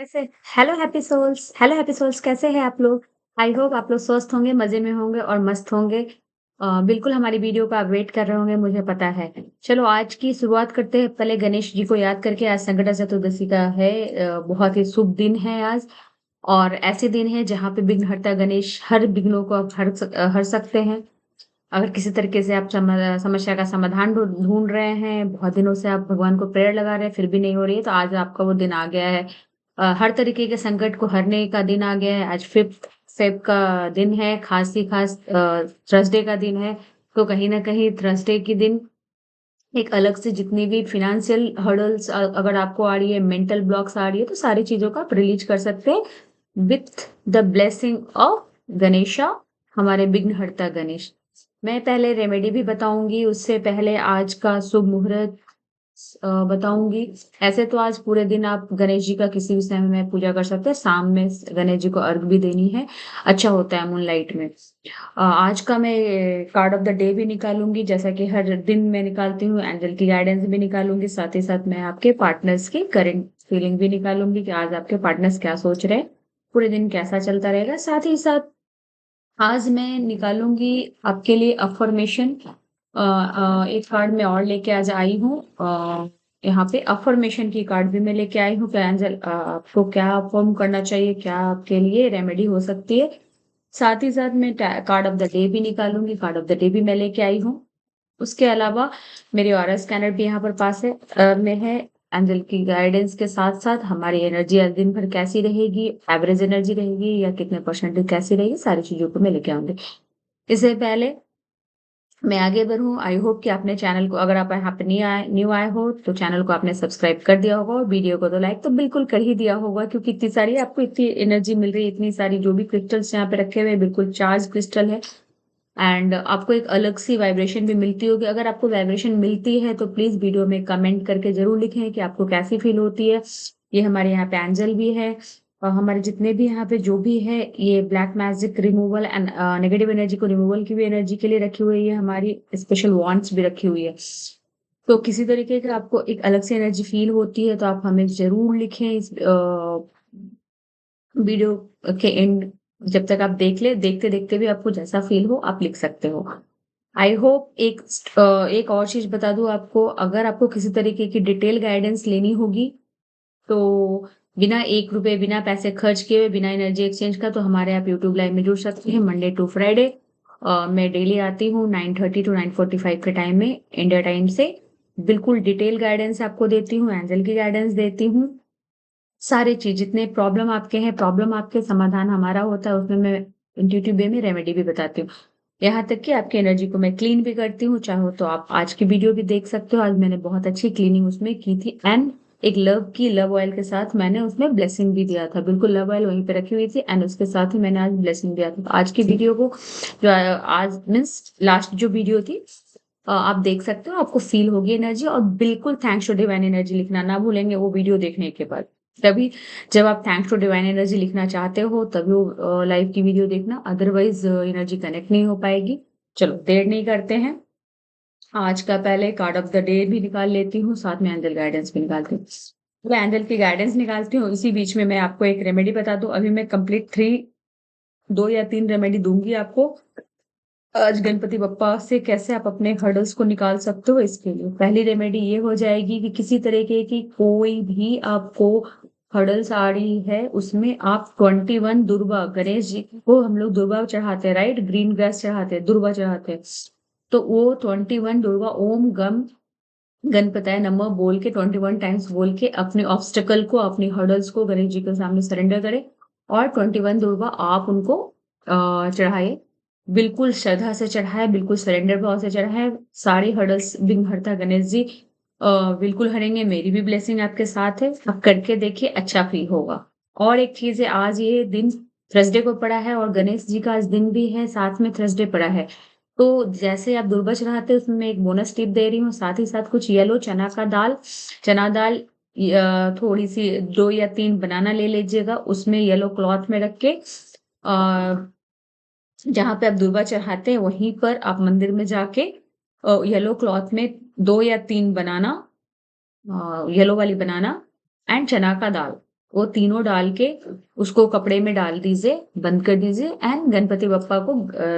कैसे hello happy souls कैसे हैं आप लोग? आई होप आप लोग स्वस्थ होंगे, मज़े में होंगे और मस्त होंगे। बिल्कुल हमारी वीडियो का आप वेट कर रहे होंगे, मुझे पता है। चलो आज की शुरुआत करते हैं पहले गणेश जी को याद करके। आज संकट चतुर्दशी का है। बहुत ही शुभ दिन है आज और ऐसे दिन है जहाँ पे विघ्नहर्ता गणेश हर विघ्नों को आप हर सकते हैं। अगर किसी तरीके से आप समस्या का समाधान ढूँढ रहे हैं, बहुत दिनों से आप भगवान को प्रेयर लगा रहे हैं, फिर भी नहीं हो रही है, तो आज आपका वो दिन आ गया है। हर तरीके के संकट को हरने का दिन आ गया है। आज 5th फ़ेब का दिन है, ख़ास ही ख़ास थर्सडे का दिन है, तो कहीं न कहीं थर्सडे के दिन एक अलग से जितनी भी फ़ाइनेंशियल हर्डल्स अगर आपको आ रही है, मेंटल ब्लॉक्स आ रही है, तो सारी चीज़ों को आप रिलीज़ कर सकते हैं with the blessing of Ganesha, हमारे विघ्नहर्ता गणेश। मैं पहले रेमेडी भी बताऊँगी, उससे पहले आज का शुभ मुहूर्त बताऊँगी। ऐसे तो आज पूरे दिन आप गणेश जी का किसी भी समय में पूजा कर सकते हैं, शाम में स गणेश जी को अर्घ भी देनी है, अच्छा होता है मूनलाइट में। आज का मैं कार्ड ऑफ द डे भी निकालूँगी, जैसा कि हर दिन मैं निकालती हूँ, एंजल की गाइडेंस भी निकालूँगी, साथ ही साथ मैं आपके पार्टनर्स की करंट फीलिंग भी निकालूँगी कि आज आपके पार्टनर्स क्या सोच रहे हैं, पूरे दिन कैसा चलता रहेगा। साथ ही साथ आज मैं निकालूँगी आपके लिए अफ़र्मेशन। एक कार्ड मैं और लेके आज आई हूँ। यहाँ पे अफ़र्मेशन की कार्ड भी मैं लेके आई हूँ कि एंजल आपको क्या अफ़र्म करना चाहिए, क्या आपके लिए रेमेडी हो सकती है। साथ ही साथ मैं टा कार्ड ऑफ द डे भी निकालूँगी, कार्ड ऑफ द डे भी मैं लेके आई हूँ। उसके अलावा मेरे ऑरा स्कैनर भी यहाँ पर पास है में है। एंजल की गाइडेंस के साथ-साथ हमारी एनर्जी आज दिन भर कैसी रहेगी, एवरेज एनर्जी रहेगी या कितने परसेंटेज कैसी रहेगी, सारी चीज़ों को मैं लेके आऊँगी। इससे पहले मैं आगे बढ़ूँ, आई होप कि आपने चैनल को अगर आप यहाँ पे न्यू आए हो, तो चैनल को आपने सब्सक्राइब कर दिया होगा और वीडियो को तो लाइक तो बिल्कुल कर ही दिया होगा क्योंकि इतनी सारी आपको इतनी एनर्जी मिल रही है, इतनी सारी जो भी क्रिस्टल्स यहाँ पे रखे हुए हैं, बिल्कुल चार्ज क्रिस्टल है। एंड आपको एक अलग सी वाइब्रेशन भी मिलती होगी। अगर आपको वाइब्रेशन मिलती है तो प्लीज़ वीडियो में कमेंट करके ज़रूर लिखें कि आपको कैसी फ़ील होती है। ये हमारे यहाँ पे एंजल भी है और हमारे जितने भी यहाँ पे जो भी है ये black magic removal and negative energy को रिमूवल की भी एनर्जी के लिए रखी हुई है, हमारी स्पेशल वांड्स भी रखी हुई है। तो किसी तरीके का आपको एक अलग से एनर्जी फ़ील होती है तो आप हमें ज़रूर लिखें इस वीडियो के एंड जब तक आप देखते-देखते भी आपको जैसा फ़ील हो आप लिख सकते हो। आई होप एक और चीज़ बता दूँ आपको, अगर आपको किसी तरीके की डिटेल गाइडेंस लेनी होगी, तो बिना ₹1 बिना पैसे खर्च किए हुए, बिना एनर्जी एक्सचेंज का तो हमारे आप यूट्यूब लाइव में जुड़ सकते हैं मंडे टू फ्राइडे। मैं डेली आती हूँ 9:30 टू 9:45 के टाइम में इंडिया टाइम से। बिल्कुल डिटेल गाइडेंस आपको देती हूँ, एंजल की गाइडेंस देती हूँ। सारी चीज़ जितने प्रॉब्लम आपके हैं, प्रॉब्लम आपके समाधान हमारा होता है, उसमें मैं इंट्यूटिव वे में रेमेडी भी बताती हूँ। यहाँ तक कि आपकी एनर्जी को मैं क्लीन भी करती हूँ, चाहो तो आप आज की वीडियो भी देख सकते हो। आज मैंने बहुत अच्छी क्लीनिंग उसमें की थी एंड एक लव ऑयल के साथ मैंने उसमें ब्लेसिंग भी दिया था। बिल्कुल लव ऑयल वहीं पे रखी हुई थी एंड उसके साथ ही मैंने आज ब्लेसिंग दिया था। तो आज की वीडियो को जो आज मीन्स लास्ट जो वीडियो थी आप देख सकते हो, आपको फ़ील होगी एनर्जी और बिल्कुल थैंक्स टू डिवाइन एनर्जी लिखना ना भूलेंगे वो वीडियो देखने के बाद। तभी जब आप थैंक्स टू डिवाइन एनर्जी लिखना चाहते हो तभी वो लाइव की वीडियो देखना, अदरवाइज़ एनर्जी कनेक्ट नहीं हो पाएगी। चलो देर नहीं करते हैं, आज का पहले कार्ड ऑफ द डे भी निकाल लेती हूँ, साथ में एंजल गाइडेंस भी निकालती हूँ। मैं एंजल की गाइडेंस निकालती हूँ, इसी बीच में मैं आपको एक रेमेडी बता दूँ, अभी मैं कंप्लीट 3 2 या 3 रेमेडी दूँगी आपको। आज गणपति बप्पा से कैसे आप अपने हर्डल्स को निकाल सकते हो इसके लिए। पहली रेमेडी ये हो जाएगी कि किसी तरीके की कोई भी आपको हर्डल्स आ रही है, उसमें आप 21 दुर्वा गणेश जी को हम लोग दुर्वा चढ़ाते हैं, राइट? ग्रीन ग्रास चढ़ाते हैं, दुर्वा चढ़ाते हैं। तो वो 21 दुर्वा ओम गम गणपताय नमः बोल के 21 टाइम्स बोल के अपने ऑब्स्टेकल को, अपनी हर्डल्स को गणेश जी के सामने सरेंडर करें और 21 दुर्वा आप उनको चढ़ाएँ। बिल्कुल श्रद्धा से चढ़ाएँ, बिल्कुल सरेंडर भाव से चढ़ाएँ। सारी हर्डल्स विघ्नहर्ता गणेश जी बिल्कुल हरेंगे, मेरी भी ब्लेसिंग आपके साथ है। आप करके देखिए अच्छा फ़ील होगा। और एक चीज़ है, आज ये दिन थर्सडे को पड़ा है और गणेश जी का आज दिन भी है, साथ में थर्सडे पड़ा है। तो जैसे आप दुर्वा चढ़ाते हैं उसमें मैं एक बोनस टिप दे रही हूँ, साथ ही साथ कुछ येलो चना दाल थोड़ी-सी 2 या 3 बनाना ले लीजिएगा, उसमें येलो क्लॉथ में रख के जहाँ पे आप दुर्वा चढ़ाते हैं वहीं पर आप मंदिर में जाके येलो क्लॉथ में 2 या 3 बनाना येलो वाली बनाना एंड चना का दाल वो तीनों डाल के उसको कपड़े में डाल दीजिए, बंद कर दीजिए एंड गणपति बप्पा को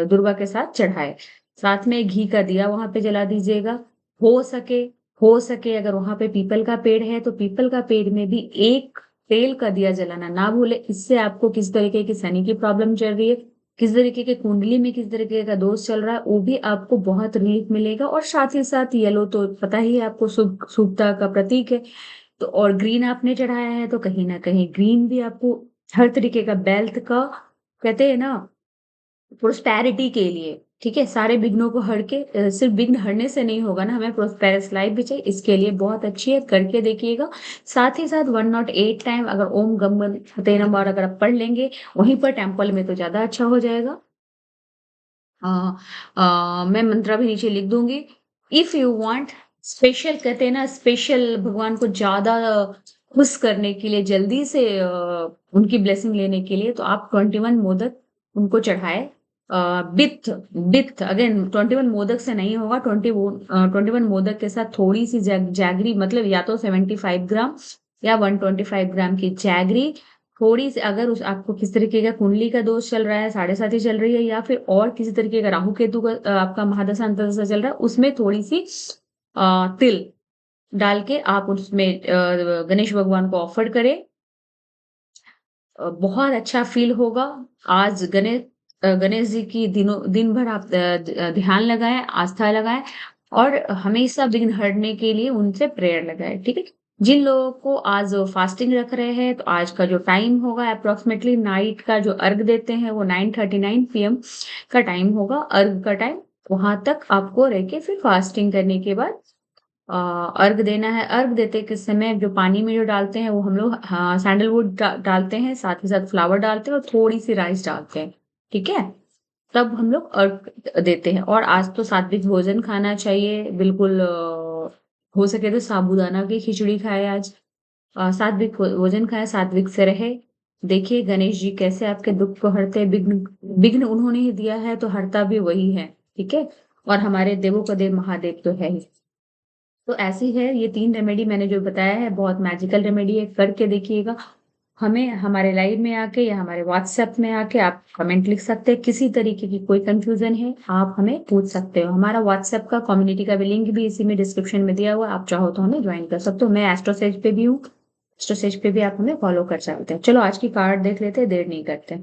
दुर्वा के साथ चढ़ाए। साथ में घी का दिया वहां पे जला दीजिएगा। हो सके हो सके अगर वहां पे पीपल का पेड़ है तो पीपल का पेड़ में भी एक तेल का दिया जलाना ना भूले। इससे आपको किस तरीके की शनि की प्रॉब्लम चल रही है, किस तरीके के कुंडली में किस तरीके का दोष चल रहा है, वो भी आपको बहुत रिलीफ मिलेगा। और साथ ही साथ येलो तो पता ही है आपको, शुभता का प्रतीक है। तो और ग्रीन आपने चढ़ाया है तो कहीं ना कहीं ग्रीन भी आपको हर तरीके का वेल्थ का, कहते हैं ना, प्रोस्पेरिटी के लिए, ठीक है, सारे विघ्नों को हर के, सिर्फ विघ्न हरने से नहीं होगा ना, हमें प्रोस्पेरस लाइफ भी चाहिए, इसके लिए बहुत अच्छी है, करके देखिएगा। साथ ही साथ 108 टाइम अगर ओम गम गणपते नमः अगर आप पढ़ लेंगे वहीं पर टेम्पल में तो ज्यादा अच्छा हो जाएगा। मैं मंत्रा भी नीचे लिख दूंगी। इफ यू वांट स्पेशल, कहते हैं ना, स्पेशल भगवान को ज्यादा खुश करने के लिए, जल्दी से उनकी ब्लेसिंग लेने के लिए, तो आप 21 मोदक उनको चढ़ाए। विथ विथ अगेन 21 मोदक से नहीं होगा, 21 मोदक के साथ थोड़ी सी जैगरी, मतलब या तो 75 ग्राम या 125 ग्राम की जैगरी, थोड़ी सी, अगर उस आपको किस तरीके का कुंडली का दोष चल रहा है, साढ़े साथी चल रही है, या फिर और किसी तरीके का राहु केतु का आपका महादशा अंतरदशा चल रहा है, उसमें थोड़ी सी तिल डाल के आप उसमें गणेश भगवान को ऑफर करें। बहुत अच्छा फील होगा। आज गणेश जी की दिन भर आप ध्यान लगाएं, आस्था लगाएं और हमेशा विघ्न हरने के लिए उनसे प्रेयर लगाएं, ठीक है। जिन लोगों को आज फास्टिंग रख रहे हैं तो आज का जो टाइम होगा अप्रोक्सीमेटली, नाइट का जो अर्घ देते हैं वो 9:39 PM का टाइम होगा, अर्घ का टाइम। वहां तक आपको रह के फिर फास्टिंग करने के बाद अर्घ देना है। अर्घ देते के समय जो पानी में जो डालते हैं वो हम लोग, हाँ, सैंडलवुड डालते हैं, साथ ही साथ फ्लावर डालते हैं और थोड़ी सी राइस डालते हैं, ठीक है। तब हम लोग अर्घ देते हैं। और आज तो सात्विक भोजन खाना चाहिए बिल्कुल, हो सके तो साबूदाना की खिचड़ी खाए आज, सात्विक भोजन खाए, सात्विक से रहे। देखिए गणेश जी कैसे आपके दुख को हरते, विघ्न विघ्न उन्होंने ही दिया है तो हरता भी वही है, ठीक है। और हमारे देवों का देव महादेव तो है ही। तो ऐसी है, ये 3 रेमेडी मैंने जो बताया है बहुत मैजिकल रेमेडी है, करके देखिएगा। हमें हमारे लाइव में आके या हमारे व्हाट्सएप में आके आप कमेंट लिख सकते हैं, किसी तरीके की कोई कंफ्यूजन है आप हमें पूछ सकते हो। हमारा व्हाट्सएप का कम्युनिटी का भी लिंक भी इसी में डिस्क्रिप्शन में दिया हुआ है, आप चाहो तो हमें ज्वाइन कर सकते हो। मैं एस्ट्रोसेज पे भी हूँ, एस्ट्रोसेज पे भी आप हमें फॉलो कर सकते हैं। चलो आज की कार्ड देख लेते हैं, देर नहीं करते।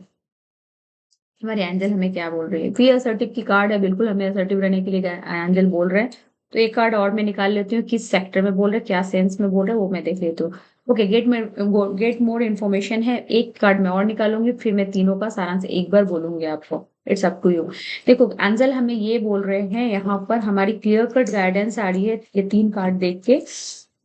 हमारे एंजल हमें क्या बोल रही है। बी असर्टिव की कार्ड है, बिल्कुल हमें असर्टिव रहने के लिए एंजल बोल रहे हैं। तो एक कार्ड और मैं निकाल लेती हूँ, किस सेक्टर में बोल रहे हैं, क्या सेंस में बोल रहे हैं, वो मैं देख लेती हूँ। ओके, गेट मोर इन्फॉर्मेशन है। एक कार्ड मैं और निकालूंगी, फिर मैं तीनों का सारांश एक बार बोलूंगी आपको। It's up to you. देखो एंजल हमें ये बोल रहे हैं, यहाँ पर हमारी क्लियर कट गाइडेंस आ रही है ये 3 कार्ड देख के,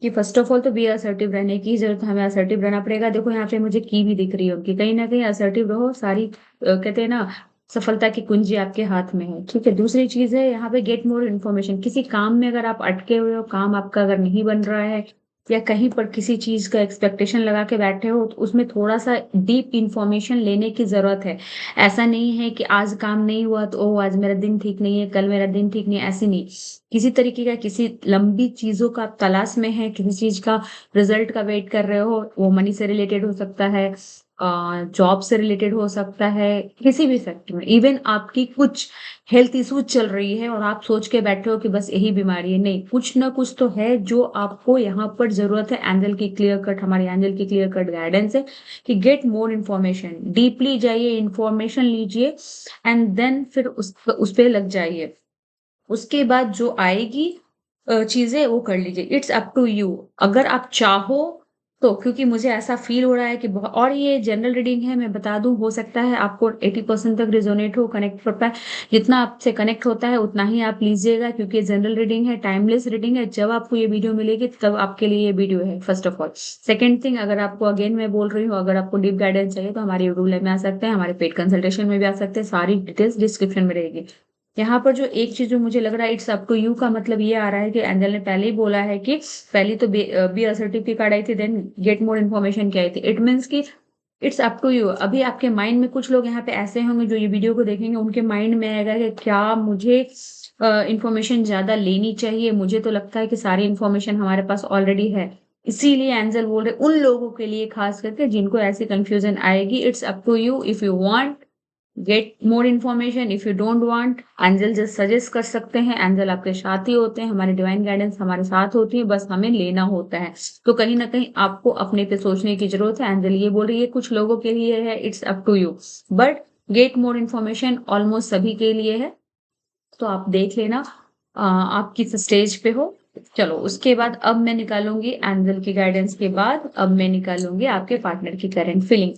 कि फर्स्ट ऑफ ऑल तो बी असर्टिव रहने की जरूरत, हमें असर्टिव रहना पड़ेगा। देखो यहाँ पे मुझे की भी दिख रही है उनकी, कहीं ना कहीं असर्टिव रहो, सारी कहते हैं ना, सफलता की कुंजी आपके हाथ में है, ठीक है। दूसरी चीज है यहाँ पे गेट मोर इन्फॉर्मेशन। किसी काम में अगर आप अटके हुए हो, काम आपका अगर नहीं बन रहा है, या कहीं पर किसी चीज का एक्सपेक्टेशन लगा के बैठे हो, तो उसमें थोड़ा सा डीप इंफॉर्मेशन लेने की जरूरत है। ऐसा नहीं है कि आज काम नहीं हुआ तो ओ आज मेरा दिन ठीक नहीं है, कल मेरा दिन ठीक नहीं है, ऐसे नहीं। किसी तरीके का, किसी लंबी चीजों का आप तलाश में है, किसी चीज का रिजल्ट का वेट कर रहे हो, वो मनी से रिलेटेड हो सकता है, जॉब से रिलेटेड हो सकता है, किसी भी सेक्टर में। इवन आपकी कुछ हेल्थ इश्यूज चल रही है और आप सोच के बैठे हो कि बस यही बीमारी है, नहीं, कुछ ना कुछ तो है जो आपको यहाँ पर जरूरत है। एंजल की क्लियर कट, हमारी एंजल की क्लियर कट गाइडेंस है कि गेट मोर इन्फॉर्मेशन, डीपली जाइए, इन्फॉर्मेशन लीजिए एंड देन फिर उस पे लग जाइए। उसके बाद जो आएगी चीजें वो कर लीजिए। इट्स अप टू यू, अगर आप चाहो तो, क्योंकि मुझे ऐसा फील हो रहा है कि बहुत, और ये जनरल रीडिंग है, मैं बता दूं, हो सकता है आपको 80% तक रिजोनेट हो, कनेक्ट कर पाए। जितना आपसे कनेक्ट होता है उतना ही आप लीजिएगा, क्योंकि ये जनरल रीडिंग है, टाइमलेस रीडिंग है। जब आपको ये वीडियो मिलेगी तब आपके लिए ये वीडियो है, first of all. Second thing, अगर आपको, अगेन मैं बोल रही हूँ, अगर आपको डीप गाइडेंस चाहिए तो हमारे यूट्यूब लाइव में आ सकते हैं, हमारे पेड कंसल्टेशन में भी आ सकते हैं, सारी डिटेल्स डिस्क्रिप्शन में रहेगी। यहाँ पर जो एक चीज जो मुझे लग रहा है, इट्स अप टू यू का मतलब ये आ रहा है कि एंजल ने पहले ही बोला है कि पहली तो बी असर्टिव की कार्ड आई थी, देन गेट मोर इन्फॉर्मेशन की आई थी। इट मीन्स कि इट्स अप टू यू। अभी आपके माइंड में कुछ लोग यहाँ पे ऐसे होंगे जो ये वीडियो को देखेंगे, उनके माइंड में आएगा कि क्या मुझे इंफॉर्मेशन ज्यादा लेनी चाहिए, मुझे तो लगता है कि सारी इंफॉर्मेशन हमारे पास ऑलरेडी है। इसीलिए एंजल बोल रहे उन लोगों के लिए खास करके जिनको ऐसी कंफ्यूजन आएगी, it's up to you if you want get more information, if you don't want Angel just suggest कर सकते हैं। एंजल आपके साथ ही होते हैं, हमारी डिवाइन गाइडेंस हमारे साथ होती है, बस हमें लेना होता है। तो कहीं ना कहीं आपको अपने पे सोचने की जरूरत है। एंजल ये बोल रही है कुछ लोगों के लिए है, it's up to you, but get more information almost सभी के लिए है। तो आप देख लेना आप किस स्टेज पे हो। चलो उसके बाद अब मैं निकालूंगी एंजल की गाइडेंस के बाद, अब मैं निकालूंगी आपके पार्टनर की करंट फीलिंग।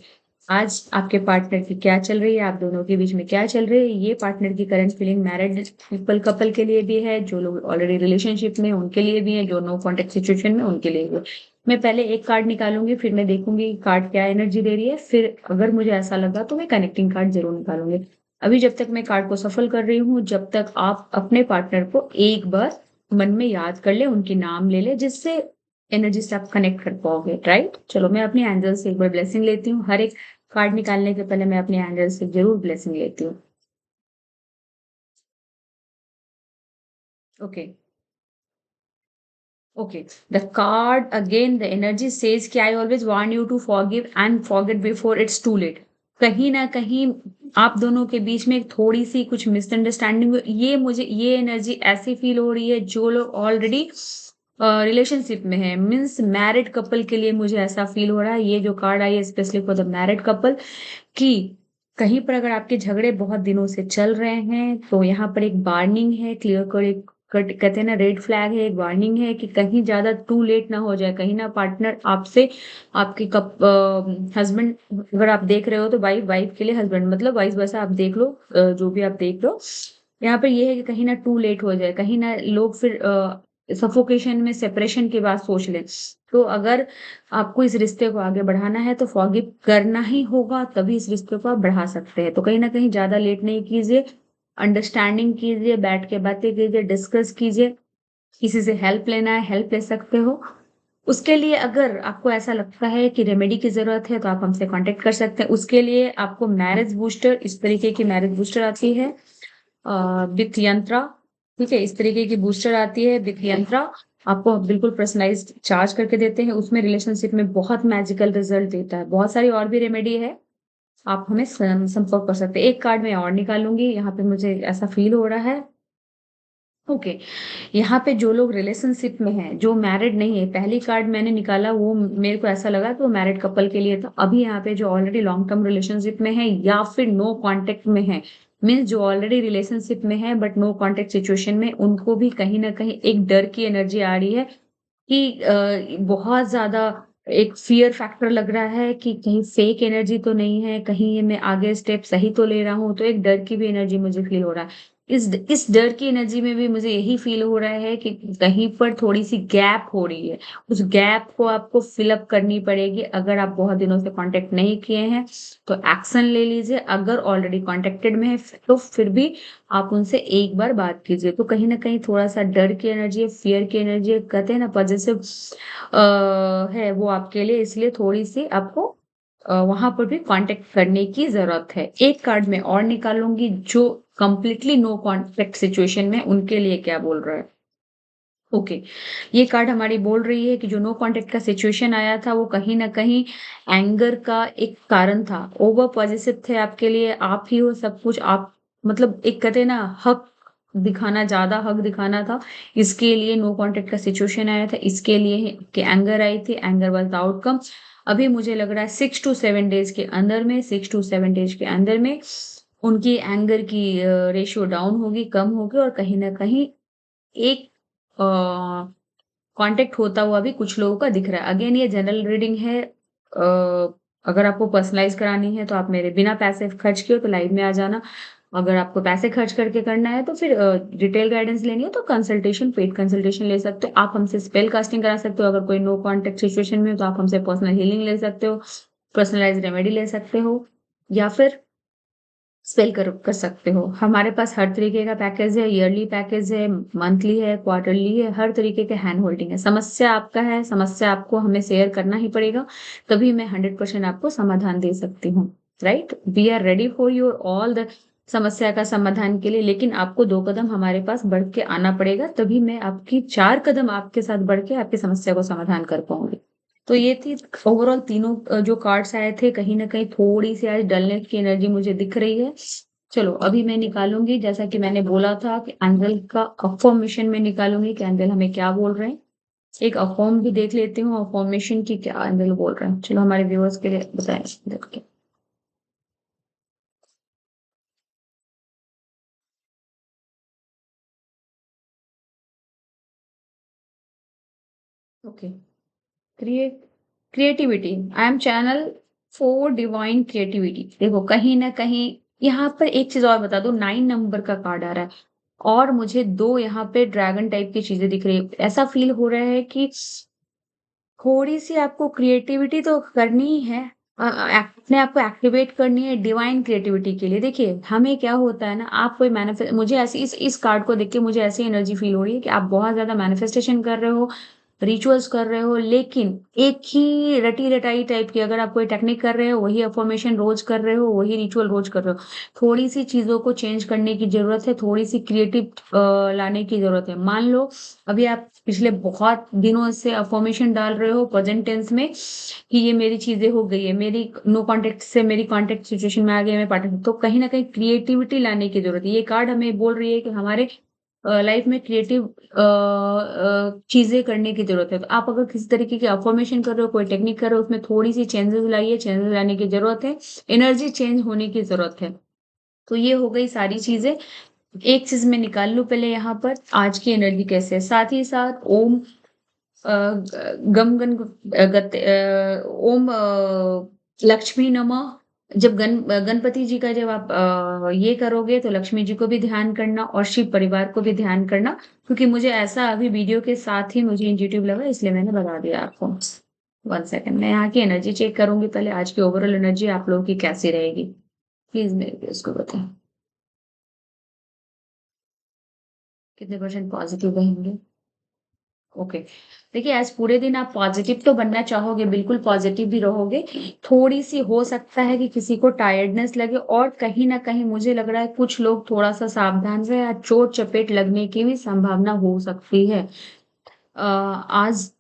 आज आपके पार्टनर की क्या चल रही है, आप दोनों के बीच में क्या चल रही है, ये पार्टनर की current feeling married people couple के लिए भी है, जो लोग ऑलरेडी रिलेशनशिप में उनके लिए भी है, जो नो कॉन्टेक्ट सिचुएशन में उनके लिए भी है। मैं पहले एक कार्ड निकालूंगी, फिर मैं देखूंगी कार्ड क्या एनर्जी दे रही है, फिर अगर मुझे ऐसा लगा तो मैं कनेक्टिंग कार्ड जरूर निकालूंगी। अभी जब तक मैं कार्ड को सफल कर रही हूँ, जब तक आप अपने पार्टनर को एक बार मन में याद कर ले, उनके नाम ले ले, जिससे एनर्जी से आप कनेक्ट कर पाओगे, राइट। चलो मैं अपनी एंजल से एक बार ब्लेसिंग लेती हूँ। हर एक कार्ड निकालने के पहले मैं अपनी एंजल से जरूर ब्लेसिंग लेती हूँ। Okay okay, the card again, the energy says कि I always want you to forgive and forget before it's too late. कहीं ना कहीं आप दोनों के बीच में थोड़ी सी कुछ मिसअंडरस्टैंडिंग, ये मुझे ये एनर्जी ऐसी फील हो रही है जो लोग ऑलरेडी रिलेशनशिप में है, मीन्स मैरिड कपल के लिए मुझे ऐसा फील हो रहा है। ये जो कार्ड आई है specially for the married couple, कि कहीं पर अगर आपके झगड़े बहुत दिनों से चल रहे हैं तो यहाँ पर एक वार्निंग है, क्लियर कर एक कहते हैं ना रेड फ्लैग है, एक वार्निंग है कि कहीं ज्यादा टू लेट ना हो जाए। कहीं ना पार्टनर आपसे, आपके हस्बैंड, अगर आप देख रहे हो तो वाइफ, वाइफ के लिए हस्बैंड, मतलब वाइस वर्सा आप देख लो, जो भी आप देख लो। यहाँ पर ये है कि कहीं ना टू लेट हो जाए, कहीं ना लोग फिर सफोकेशन में सेपरेशन के बाद सोच लें। तो अगर आपको इस रिश्ते को आगे बढ़ाना है तो फॉरगिव करना ही होगा, तभी इस रिश्ते को आप बढ़ा सकते हैं। तो कहीं ना कहीं ज्यादा लेट नहीं कीजिए, अंडरस्टैंडिंग कीजिए, बैठ के बातें कीजिए, डिस्कस कीजिए। किसी से हेल्प लेना है, हेल्प ले सकते हो। उसके लिए अगर आपको ऐसा लगता है कि रेमेडी की जरूरत है तो आप हमसे कांटेक्ट कर सकते हैं। उसके लिए आपको मैरिज बूस्टर, इस तरीके की मैरिज बूस्टर आती है विथ यंत्रा, ठीक है, इस तरीके की बूस्टर आती है विथ यंत्रा, आपको बिल्कुल पर्सनलाइज्ड चार्ज करके देते हैं। उसमें रिलेशनशिप में बहुत मैजिकल रिजल्ट देता है। बहुत सारी और भी रेमेडी है, आप हमें संपर्क कर सकते हैं। एक कार्ड मैं और निकालूंगी, यहाँ पे मुझे ऐसा फील हो रहा है। ओके, यहाँ पे जो लोग रिलेशनशिप में हैं, जो मैरिड नहीं है, पहली कार्ड मैंने निकाला वो मेरे को ऐसा लगा कि वो मैरिड कपल के लिए था। अभी यहाँ पे जो ऑलरेडी लॉन्ग टर्म रिलेशनशिप में है या फिर नो कांटेक्ट में है, मीन्स जो ऑलरेडी रिलेशनशिप में है बट नो कांटेक्ट सिचुएशन में, उनको भी कहीं ना कहीं एक डर की एनर्जी आ रही है कि बहुत ज्यादा एक फियर फैक्टर लग रहा है कि कहीं फेक एनर्जी तो नहीं है, कहीं ये मैं आगे स्टेप सही तो ले रहा हूँ। तो एक डर की भी एनर्जी मुझे फील हो रहा है। इस डर की एनर्जी में भी मुझे यही फील हो रहा है कि कहीं पर थोड़ी सी गैप हो रही है। उस गैप को आपको फिलअप करनी पड़ेगी। अगर आप बहुत दिनों से कांटेक्ट नहीं किए हैं तो एक्शन ले लीजिए, अगर ऑलरेडी कांटेक्टेड में है तो फिर भी आप उनसे एक बार बात कीजिए। तो कहीं ना कहीं थोड़ा सा डर की एनर्जी है, फियर की एनर्जी है, कहते हैं ना पॉजिटिव है वो आपके लिए, इसलिए थोड़ी सी आपको वहां पर भी कांटेक्ट करने की जरूरत है। एक कार्ड में और निकालूंगी जो कंप्लीटली नो कांटेक्ट सिचुएशन में उनके लिए क्या बोल रहा है। ओके, ये कार्ड हमारी बोल रही है कि जो नो कांटेक्ट का सिचुएशन आया था वो कहीं ना कहीं एंगर का एक कारण था। ओवर पॉजिटिव थे आपके लिए, आप ही हो सब कुछ, आप मतलब एक कहते हैं ना हक दिखाना, ज्यादा हक दिखाना था, इसके लिए नो कांटेक्ट का सिचुएशन आया था, इसके लिए कि एंगर आई थी, एंगर वाज द आउटकम। अभी मुझे लग रहा है 6 to 7 डेज के अंदर में, 6 to 7 डेज के अंदर में उनकी एंगर की रेशियो डाउन होगी, कम होगी, और कहीं ना कहीं एक कांटेक्ट होता हुआ भी कुछ लोगों का दिख रहा है। अगेन ये जनरल रीडिंग है, अगर आपको पर्सनलाइज करानी है तो आप मेरे बिना पैसे खर्च किए हो तो लाइव में आ जाना। अगर आपको पैसे खर्च करके करना है तो फिर डिटेल गाइडेंस लेनी हो तो कंसल्टेशन, पेड कंसल्टेशन ले सकते हो। आप हमसे स्पेल कास्टिंग करा सकते हो, अगर कोई नो कांटेक्ट सिचुएशन में हो तो आप हमसे पर्सनल हीलिंग ले सकते हो, पर्सनलाइज रेमेडी ले सकते हो, या फिर स्पेल कर सकते हो। हमारे पास हर तरीके का पैकेज है, ईयरली पैकेज है, मंथली है, क्वार्टरली है, हर तरीके के हैंड होल्डिंग है। समस्या आपका है, समस्या आपको हमें शेयर करना ही पड़ेगा, तभी मैं 100% आपको समाधान दे सकती हूँ, right. We are ready for your all the समस्या का समाधान के लिए, लेकिन आपको 2 कदम हमारे पास बढ़ के आना पड़ेगा, तभी मैं आपकी 4 कदम आपके साथ बढ़ के आपकी समस्या को समाधान कर पाऊँगी। तो ये थी ओवरऑल तीनों जो कार्ड्स आए थे, कहीं न कहीं थोड़ी-सी आज डलनेस की एनर्जी मुझे दिख रही है। चलो, अभी मैं निकालूँगी जैसा कि मैंने बोला था कि एंजल का अफ़र्मेशन में निकालूँगी कि एंजल हमें क्या बोल रहे हैं। एक अफ़र्म भी देख लेती हूँ अफ़र्मेशन की क्या एंजल बोल रहे हैं। चलो हमारे व्यूअर्स के लिए बताएँ देख के। Okay. Creativity, I am channel for divine creativity. देखो कहीं ना कहीं यहाँ पर एक चीज और बता दो, 9 नंबर का कार्ड आ रहा है और मुझे 2 यहाँ पे ड्रैगन टाइप की चीजें दिख रही है। ऐसा फील हो रहा है कि थोड़ी सी आपको क्रिएटिविटी तो करनी ही है, अपने आप को एक्टिवेट करनी है डिवाइन क्रिएटिविटी के लिए। देखिए हमें क्या होता है ना, आप कोई मैनिफेस्ट, मुझे ऐसी इस कार्ड को देख के मुझे ऐसी एनर्जी फील हो रही है कि आप बहुत ज्यादा मैनिफेस्टेशन कर रहे हो, रिचुअल्स कर रहे हो, लेकिन एक ही रटी-रटाई टाइप की अगर आप कोई टेक्निक कर रहे हो, वही अफ़र्मेशन रोज़ कर रहे हो, वही रिचुअल रोज़ कर रहे हो। थोड़ी-सी चीज़ों को चेंज करने की ज़रूरत है, थोड़ी-सी क्रिएटिव लाने की ज़रूरत है। मान लो अभी आप पिछले बहुत दिनों से अफ़र्मेशन डाल रहे हो प्रेज़ेंट टेंस में कि ये मेरी चीज़ें हो गई है, मेरी नो कॉन्टैक्ट से मेरी कॉन्टैक्ट सिचुएशन में आ गई है, मैं पार्टनर, तो कहीं न कहीं क्रिएटिविटी लाने की ज़रूरत है। ये कार्ड हमें बोल रही है कि हमारे लाइफ में क्रिएटिव चीज़ें करने की ज़रूरत है। तो आप अगर किसी तरीके की अफ़र्मेशन कर रहे हो, कोई टेक्निक कर रहे हो, उसमें थोड़ी-सी चेंजेज़ लाइए, चेंजेज़ लाने की ज़रूरत है, एनर्जी चेंज होने की ज़रूरत है। तो ये हो गई सारी चीज़ें। एक चीज़ मैं निकाल लूँ पहले यहाँ पर, आज की एनर्जी कैसे है? साथ ही साथ ओम गम गन ओम लक्ष्मी नमः। जब गणपति जी का जब आप ये करोगे तो लक्ष्मी जी को भी ध्यान करना और शिव परिवार को भी ध्यान करना, क्योंकि मुझे ऐसा अभी वीडियो के साथ ही मुझे इंट्यूटिव लगा, इसलिए मैंने बता दिया आपको। 1 सेकंड मैं यहाँ की एनर्जी चेक करूँगी पहले, आज की ओवरऑल एनर्जी आप लोगों की कैसी रहेगी? प्लीज़ मेरे को इसको बताएँ। कितने परसेंट पॉज़िटिव रहेंगे? ओके। देखिए, आज पूरे दिन आप पॉज़िटिव तो बनना चाहोगे, बिल्कुल पॉज़िटिव भी रहोगे। थोड़ी-सी हो सकता है कि किसी को टायर्डनेस लगे और कहीं न कहीं मुझे लग रहा है कुछ लोग थोड़ा-सा सावधान रहें, आज चोट-चपेट लगने की भी संभावना हो सकती है। आज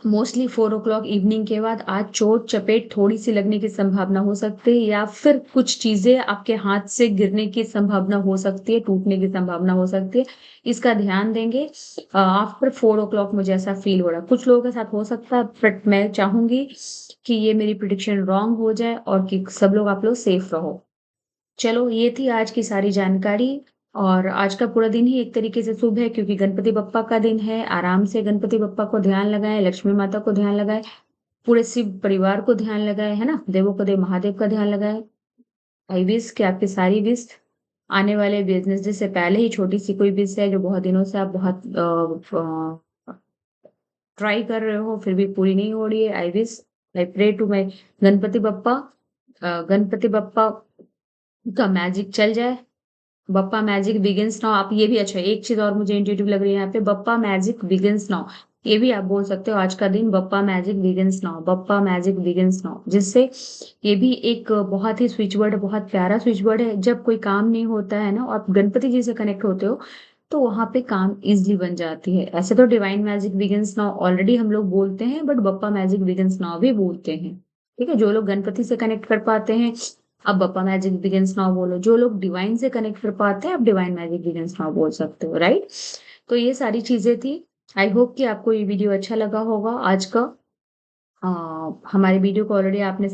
मोस्टली 4 इवनिंग के बाद आज चोट-चपेट थोड़ी-सी लगने की संभावना हो सकती है या फिर कुछ चीज़ें आपके हाथ से गिरने की संभावना हो सकती है, टूटने की संभावना हो सकती है। इसका ध्यान देंगे। आफ्टर 4 मुझे ऐसा फ़ील हो रहा है। कुछ लोगों के साथ हो सकता है, बट मैं चाहूँगी कि ये मेरी प्रेडिक्शन रॉन्ग हो जाए और कि सब लोग आप लोग सेफ रहो। चलो, ये थी आज की सारी जानकारी और आज का पूरा दिन ही एक तरीके से शुभ है क्योंकि गणपति बप्पा का दिन है। आराम से गणपति बप्पा को ध्यान लगाएँ, लक्ष्मी माता को ध्यान लगाएँ, पूरे शिव परिवार को ध्यान लगाएँ, है ना? देवों को देव महादेव का ध्यान लगाएँ। आई विश कि आपकी सारी विश आने वाले बिज़नेस डे से पहले ही, छोटी-सी कोई विश है जो बहुत दिनों से आप बहुत ट्राई कर रहे हो, फिर भी पूरी नहीं हो रही है। I pray to my Ganpati Bappa, Ganpati Bappa का मैजिक चल जाए। Bappa magic begins now. आप ये भी अच्छा, एक चीज़ और मुझे इंट्यूटिव लग रही है यहाँ पे, बप्पा मैजिक बिगिन्स नाउ। ये भी आप बोल सकते हो आज का दिन Bappa magic begins now, Bappa magic begins now. जिससे ये भी एक बहुत ही स्विच वर्ड है, बहुत प्यारा स्विच वर्ड है। जब कोई काम नहीं होता है ना, और आप गणपति जी से कनेक्ट होते हो, तो वहाँ पे काम ईज़िली बन जाती है। ऐसे तो divine magic begins now already हम लोग बोलते हैं, but Bappa magic begins now भी बोलते हैं। ठीक है? जो लोग गणपति से कनेक्ट कर पाते हैं, आप बप्पा मैजिक बिगिन्स नाउ बोलो। जो लोग डिवाइन से कनेक्ट कर पाते हैं, आप डिवाइन मैजिक बिगिन्स नाउ बोल सकते हो, राइट? तो ये सारी चीज़ें थी। आई होप कि आपको ये वीडियो अच्छा लगा होगा आज का। अ, हमारे वीडियो को ऑलरेडी आपने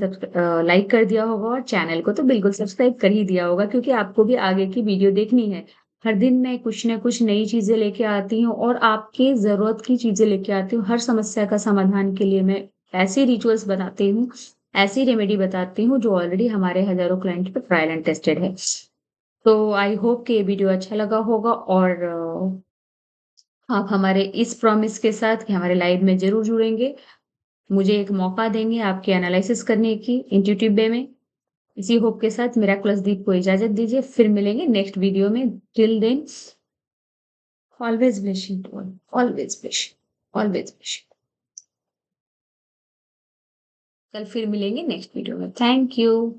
लाइक कर दिया होगा और चैनल को तो बिल्कुल सब्सक्राइब कर ही दिया होगा क्योंकि आपको भी आगे की वीडियो देखनी है। हर दिन मैं कुछ न कुछ नई चीज़ें लेके आती हूँ और आपकी ज़रूरत की चीज़ें लेके आती हूँ। हर समस्या का समाधान के लिए मैं ऐसे रिचुअल्स बनाती हूँ, ऐसी रेमेडी बताती हूँ जो ऑलरेडी हमारे हज़ारों क्लाइंट पे ट्रायल एंड टेस्टेड है। तो आई होप कि ये वीडियो अच्छा लगा होगा और आप हमारे इस प्रॉमिस के साथ कि हमारे लाइव में ज़रूर जुड़ेंगे। मुझे एक मौका देंगे आपकी एनालिसिस करने की इंट्यूटिव वे में। इसी होप के साथ मिराकुलस दीप को इजाज़त दीजिए। फिर मिलेंगे नेक्स्ट वीडियो में। Till then always wish you all, always wish, always wish. कल फिर मिलेंगे नेक्स्ट वीडियो में। Thank you.